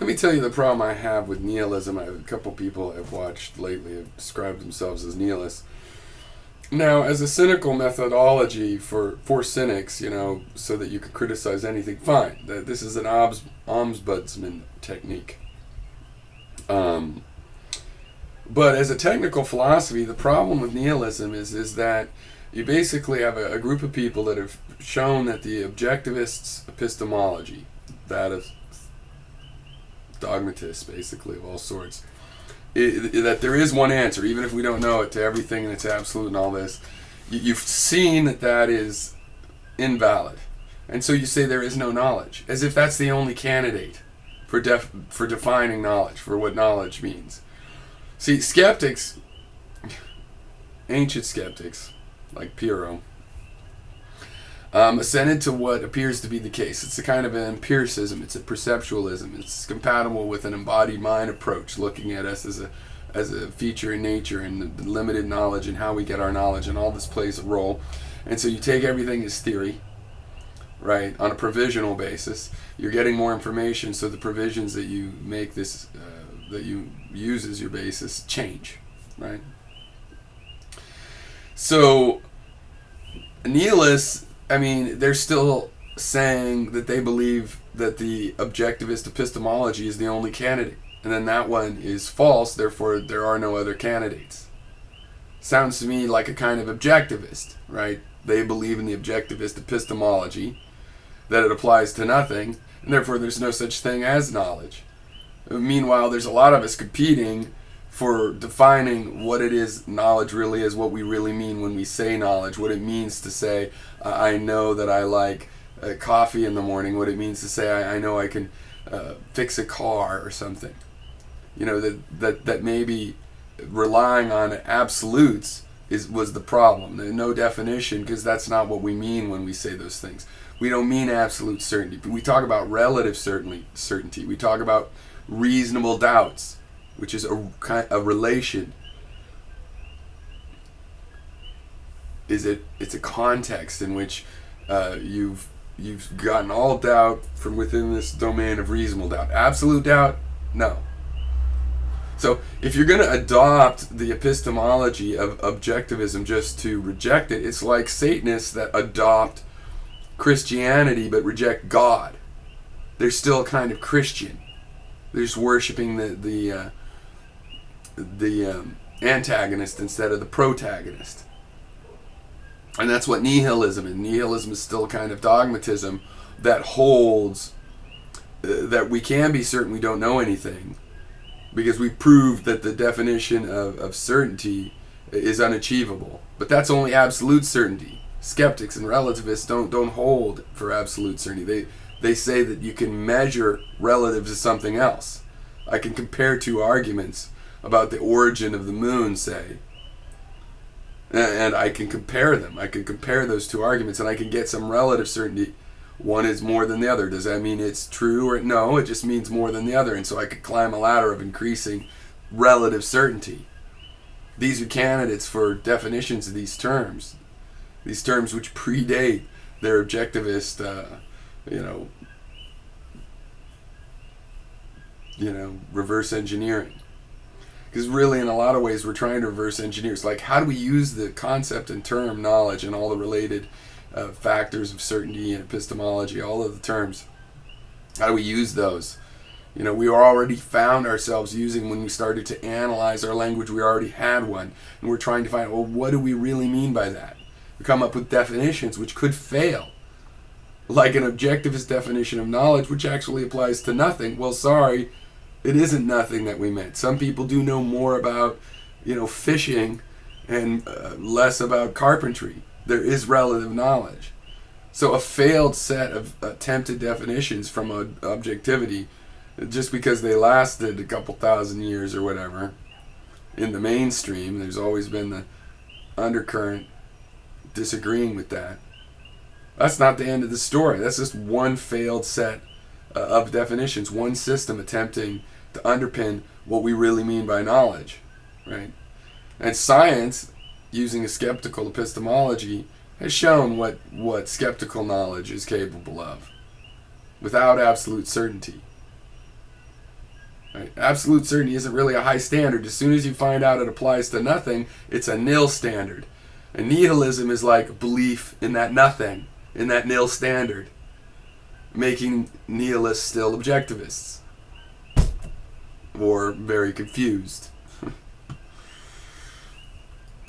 Let me tell you the problem I have with nihilism. A couple people I've watched lately have described themselves as nihilists. Now, as a cynical methodology for cynics, so that you can criticize anything, fine. This is an ombudsman technique. Um, but as a technical philosophy, the problem with nihilism is that you basically have a group of people that have shown that the objectivists' epistemology, that is dogmatists basically of all sorts, that there is one answer, even if we don't know it, to everything and it's absolute and all this. You've seen that is invalid. And so you say there is no knowledge, as if that's the only candidate for defining knowledge, for what knowledge means. See, skeptics, ancient skeptics, like Pyrrho, ascended to what appears to be the case. It's a kind of an empiricism. It's a perceptualism. It's compatible with an embodied mind approach, looking at us as a feature in nature and the limited knowledge and how we get our knowledge, and all this plays a role. And so you take everything as theory, right, on a provisional basis. You're getting more information, so the provisions that you make this, that you use as your basis, change, right? So nihilists, they're still saying that they believe that the objectivist epistemology is the only candidate, and then that one is false, therefore there are no other candidates. Sounds to me like a kind of objectivist, right? They believe in the objectivist epistemology, that it applies to nothing, and therefore there's no such thing as knowledge. Meanwhile, there's a lot of us competing for defining what it is knowledge really is, what we really mean when we say knowledge, what it means to say, I know that I like coffee in the morning, what it means to say, I know I can fix a car or something. That maybe relying on absolutes was the problem. No definition, because that's not what we mean when we say those things. We don't mean absolute certainty. We talk about relative certainty. We talk about reasonable doubts, which is a relation. It's a context in which you've gotten all doubt from within this domain of reasonable doubt. Absolute doubt, no. So if you're going to adopt the epistemology of objectivism just to reject it, it's like Satanists that adopt Christianity but reject God. They're still kind of Christian. They're just worshiping the antagonist instead of the protagonist. And that's what nihilism is. Nihilism is still kind of dogmatism that holds that we can be certain we don't know anything, because we proved that the definition of certainty is unachievable. But that's only absolute certainty. Skeptics and relativists don't hold for absolute certainty. They say that you can measure relative to something else. I can compare two arguments about the origin of the moon, say, and I can compare them. I can compare those two arguments, and I can get some relative certainty. One is more than the other. Does that mean it's true or no? It just means more than the other, and so I could climb a ladder of increasing relative certainty. These are candidates for definitions of these terms which predate their objectivist, reverse engineering. Because really, in a lot of ways, we're trying to reverse engineer. It's like, how do we use the concept and term knowledge and all the related factors of certainty and epistemology, all of the terms? How do we use those? We already found ourselves using, when we started to analyze our language, we already had one. And we're trying to find, what do we really mean by that? We come up with definitions which could fail. Like an objectivist definition of knowledge, which actually applies to nothing. Well, sorry, it isn't nothing that we meant. Some people do know more about, fishing and less about carpentry. There is relative knowledge. So a failed set of attempted definitions from objectivity, just because they lasted a couple thousand years or whatever, in the mainstream, there's always been the undercurrent disagreeing with that. That's not the end of the story. That's just one failed set of definitions, one system attempting to underpin what we really mean by knowledge, right? And science, using a skeptical epistemology, has shown what skeptical knowledge is capable of, without absolute certainty. Right? Absolute certainty isn't really a high standard. As soon as you find out it applies to nothing, it's a nil standard. And nihilism is like belief in that nothing, in that nil standard, making nihilists still objectivists or very confused.